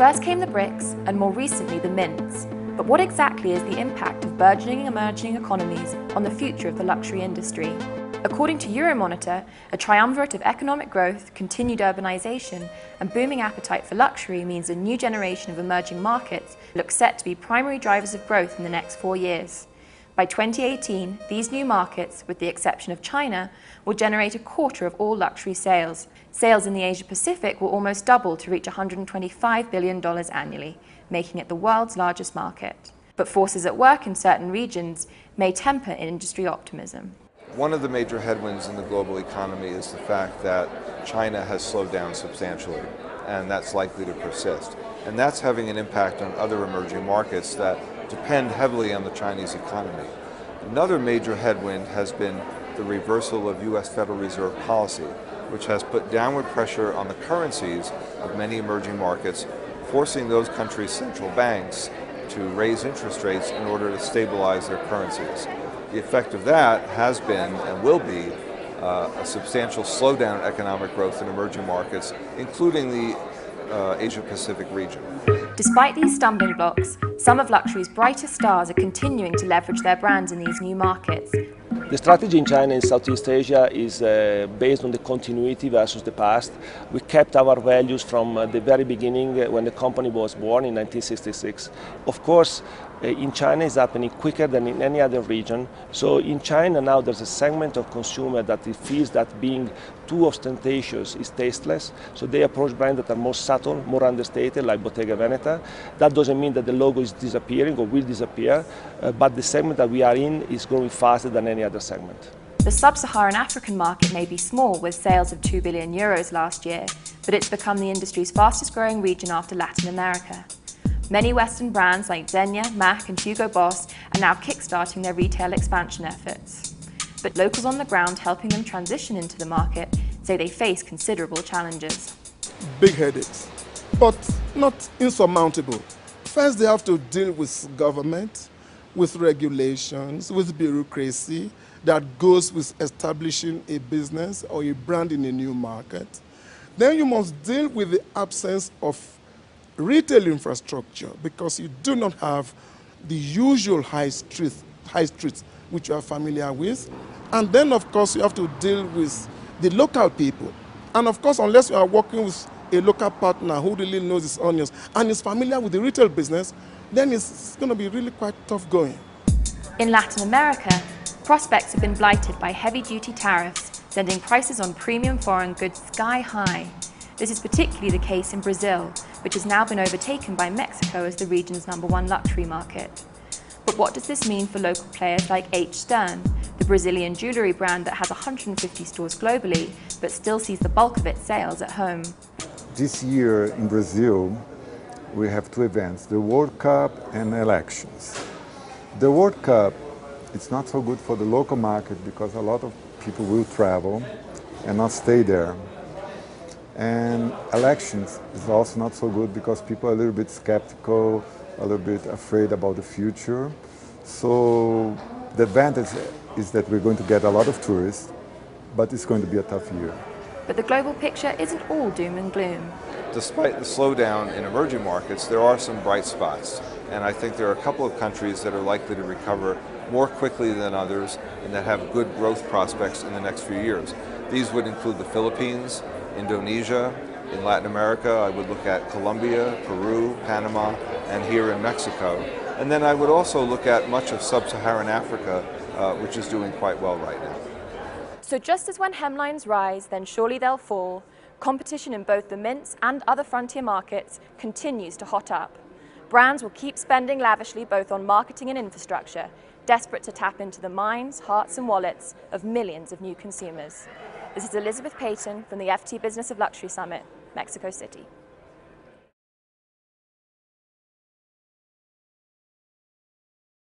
First came the bricks, and more recently the mints. But what exactly is the impact of burgeoning emerging economies on the future of the luxury industry? According to Euromonitor, a triumvirate of economic growth, continued urbanization, and booming appetite for luxury means a new generation of emerging markets looks set to be primary drivers of growth in the next 4 years. By 2018, these new markets, with the exception of China, will generate a quarter of all luxury sales. Sales in the Asia-Pacific will almost double to reach $125 billion annually, making it the world's largest market. But forces at work in certain regions may temper industry optimism. One of the major headwinds in the global economy is the fact that China has slowed down substantially, and that's likely to persist. And that's having an impact on other emerging markets that depend heavily on the Chinese economy. Another major headwind has been the reversal of U.S. Federal Reserve policy, which has put downward pressure on the currencies of many emerging markets, forcing those countries' central banks to raise interest rates in order to stabilize their currencies. The effect of that has been and will be a substantial slowdown in economic growth in emerging markets, including the Asia-Pacific region. Despite these stumbling blocks, some of luxury's brightest stars are continuing to leverage their brands in these new markets. The strategy in China and Southeast Asia is based on the continuity versus the past. We kept our values from the very beginning when the company was born in 1966. Of course, in China it's happening quicker than in any other region. So in China now there's a segment of consumer that feels that being too ostentatious is tasteless. So they approach brands that are more subtle, more understated, like Bottega Veneta. That doesn't mean that the logo is disappearing or will disappear, but the segment that we are in is growing faster than any other segment. The sub-Saharan African market may be small, with sales of €2 billion last year, but it's become the industry's fastest growing region after Latin America. Many Western brands like Zegna, MAC and Hugo Boss are now kickstarting their retail expansion efforts. But locals on the ground helping them transition into the market say they face considerable challenges. Big headaches, but not insurmountable. First, they have to deal with government, with regulations, with bureaucracy that goes with establishing a business or a brand in a new market. Then you must deal with the absence of retail infrastructure because you do not have the usual high streets which you are familiar with. And then, of course, you have to deal with the local people. And of course, unless you are working with a local partner who really knows his onions and is familiar with the retail business, then it's going to be really quite tough going. In Latin America, prospects have been blighted by heavy-duty tariffs, sending prices on premium foreign goods sky high. This is particularly the case in Brazil, which has now been overtaken by Mexico as the region's #1 luxury market. But what does this mean for local players like H. Stern, the Brazilian jewellery brand that has 150 stores globally, but still sees the bulk of its sales at home? This year in Brazil, we have two events, the World Cup and elections. The World Cup, it's not so good for the local market because a lot of people will travel and not stay there. And elections is also not so good because people are a little bit skeptical, a little bit afraid about the future. So the advantage is that we're going to get a lot of tourists, but it's going to be a tough year. But the global picture isn't all doom and gloom. Despite the slowdown in emerging markets, there are some bright spots. And I think there are a couple of countries that are likely to recover more quickly than others and that have good growth prospects in the next few years. These would include the Philippines, Indonesia. In Latin America, I would look at Colombia, Peru, Panama, and here in Mexico. And then I would also look at much of sub-Saharan Africa, which is doing quite well right now. So just as when hemlines rise, then surely they'll fall, competition in both the mints and other frontier markets continues to hot up. Brands will keep spending lavishly both on marketing and infrastructure, desperate to tap into the minds, hearts and wallets of millions of new consumers. This is Elizabeth Paton from the FT Business of Luxury Summit, Mexico City.